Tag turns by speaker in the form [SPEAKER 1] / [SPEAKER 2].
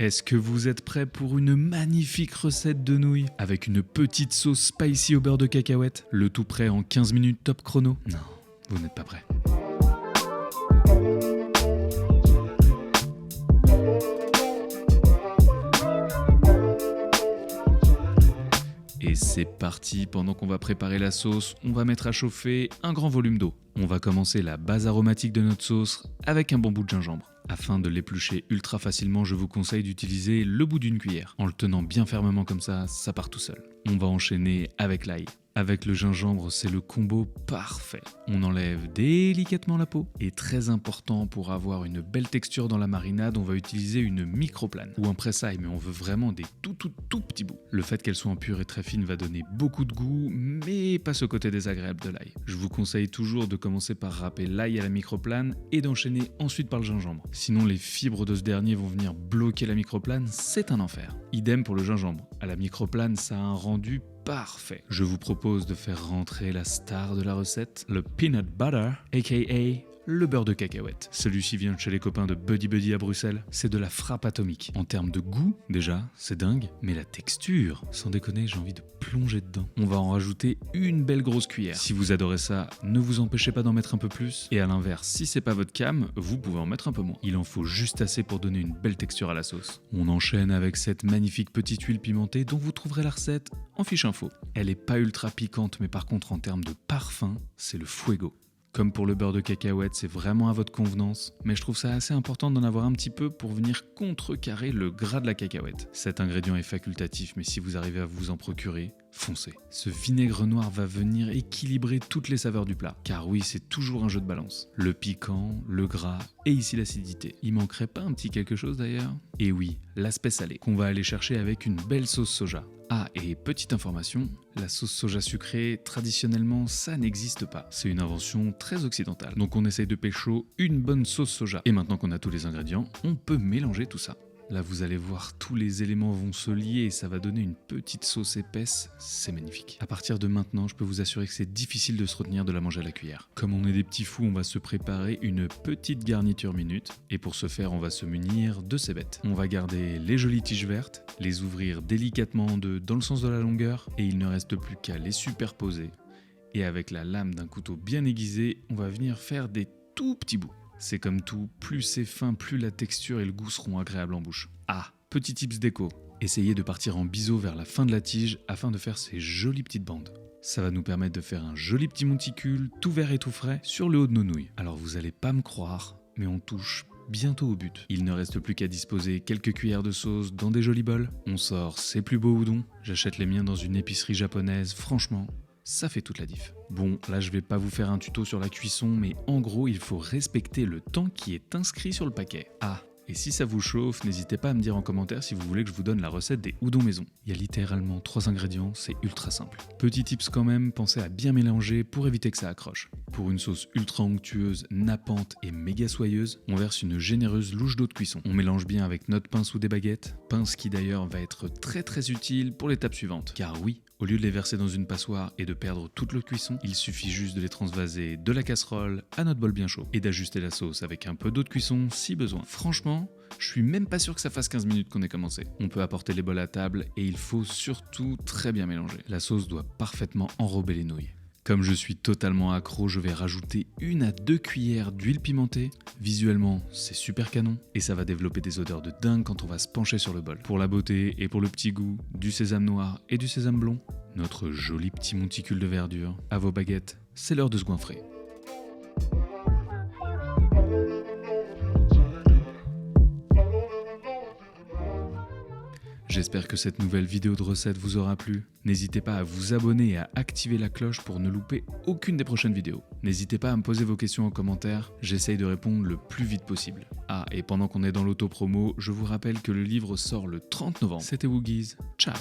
[SPEAKER 1] Est-ce que vous êtes prêts pour une magnifique recette de nouilles avec une petite sauce spicy au beurre de cacahuète? Le tout prêt en 15 minutes top chrono? Non, vous n'êtes pas prêts. Et c'est parti, pendant qu'on va préparer la sauce, on va mettre à chauffer un grand volume d'eau. On va commencer la base aromatique de notre sauce avec un bon bout de gingembre. Afin de l'éplucher ultra facilement, je vous conseille d'utiliser le bout d'une cuillère. En le tenant bien fermement comme ça part tout seul. On va enchaîner avec l'ail. Avec le gingembre, c'est le combo parfait. On enlève délicatement la peau. Et très important, pour avoir une belle texture dans la marinade, on va utiliser une microplane ou un presse-ail, mais on veut vraiment des tout petits bouts. Le fait qu'elle soit en pure et très fine va donner beaucoup de goût, mais pas ce côté désagréable de l'ail. Je vous conseille toujours de commencer par râper l'ail à la microplane et d'enchaîner ensuite par le gingembre. Sinon, les fibres de ce dernier vont venir bloquer la microplane, c'est un enfer. Idem pour le gingembre. À la microplane, ça a un rendu parfait. Je vous propose de faire rentrer la star de la recette, le peanut butter, aka le beurre de cacahuète. Celui-ci vient de chez les copains de Buddy Buddy à Bruxelles. C'est de la frappe atomique. En termes de goût, déjà, c'est dingue. Mais la texture, sans déconner, j'ai envie de plonger dedans. On va en rajouter une belle grosse cuillère. Si vous adorez ça, ne vous empêchez pas d'en mettre un peu plus. Et à l'inverse, si c'est pas votre came, vous pouvez en mettre un peu moins. Il en faut juste assez pour donner une belle texture à la sauce. On enchaîne avec cette magnifique petite huile pimentée dont vous trouverez la recette en fiche info. Elle est pas ultra piquante, mais par contre en termes de parfum, c'est le fuego. Comme pour le beurre de cacahuète, c'est vraiment à votre convenance, mais je trouve ça assez important d'en avoir un petit peu pour venir contrecarrer le gras de la cacahuète. Cet ingrédient est facultatif, mais si vous arrivez à vous en procurer, foncez. Ce vinaigre noir va venir équilibrer toutes les saveurs du plat, car oui, c'est toujours un jeu de balance. Le piquant, le gras et ici l'acidité. Il manquerait pas un petit quelque chose d'ailleurs? Et oui, l'aspect salé, qu'on va aller chercher avec une belle sauce soja. Ah, et petite information, la sauce soja sucrée, traditionnellement, ça n'existe pas. C'est une invention très occidentale. Donc on essaye de pécho une bonne sauce soja. Et maintenant qu'on a tous les ingrédients, on peut mélanger tout ça. Là, vous allez voir, tous les éléments vont se lier et ça va donner une petite sauce épaisse, c'est magnifique. À partir de maintenant, je peux vous assurer que c'est difficile de se retenir de la manger à la cuillère. Comme on est des petits fous, on va se préparer une petite garniture minute. Et pour ce faire, on va se munir de cébettes. On va garder les jolies tiges vertes, les ouvrir délicatement en deux dans le sens de la longueur, et il ne reste plus qu'à les superposer. Et avec la lame d'un couteau bien aiguisé, on va venir faire des tout petits bouts. C'est comme tout, plus c'est fin, plus la texture et le goût seront agréables en bouche. Ah, petit tips déco, essayez de partir en biseau vers la fin de la tige afin de faire ces jolies petites bandes. Ça va nous permettre de faire un joli petit monticule, tout vert et tout frais, sur le haut de nos nouilles. Alors vous allez pas me croire, mais on touche bientôt au but. Il ne reste plus qu'à disposer quelques cuillères de sauce dans des jolis bols. On sort ses plus beaux udon. J'achète les miens dans une épicerie japonaise, franchement, ça fait toute la diff. Bon, là je vais pas vous faire un tuto sur la cuisson, mais en gros il faut respecter le temps qui est inscrit sur le paquet. Ah, et si ça vous chauffe, n'hésitez pas à me dire en commentaire si vous voulez que je vous donne la recette des udon maison. Il y a littéralement 3 ingrédients, c'est ultra simple. Petit tips quand même, pensez à bien mélanger pour éviter que ça accroche. Pour une sauce ultra onctueuse, nappante et méga soyeuse, on verse une généreuse louche d'eau de cuisson. On mélange bien avec notre pince ou des baguettes, pince qui d'ailleurs va être très utile pour l'étape suivante. Car oui, au lieu de les verser dans une passoire et de perdre toute l'eau de cuisson, il suffit juste de les transvaser de la casserole à notre bol bien chaud et d'ajuster la sauce avec un peu d'eau de cuisson si besoin. Franchement, je suis même pas sûr que ça fasse 15 minutes qu'on ait commencé. On peut apporter les bols à table et il faut surtout très bien mélanger. La sauce doit parfaitement enrober les nouilles. Comme je suis totalement accro, je vais rajouter 1 à 2 cuillères d'huile pimentée. Visuellement, c'est super canon et ça va développer des odeurs de dingue quand on va se pencher sur le bol. Pour la beauté et pour le petit goût, du sésame noir et du sésame blond, notre joli petit monticule de verdure. À vos baguettes, c'est l'heure de se goinfrer. J'espère que cette nouvelle vidéo de recette vous aura plu. N'hésitez pas à vous abonner et à activer la cloche pour ne louper aucune des prochaines vidéos. N'hésitez pas à me poser vos questions en commentaire, j'essaye de répondre le plus vite possible. Ah, et pendant qu'on est dans l'auto-promo, je vous rappelle que le livre sort le 30 novembre. C'était Woogies, ciao.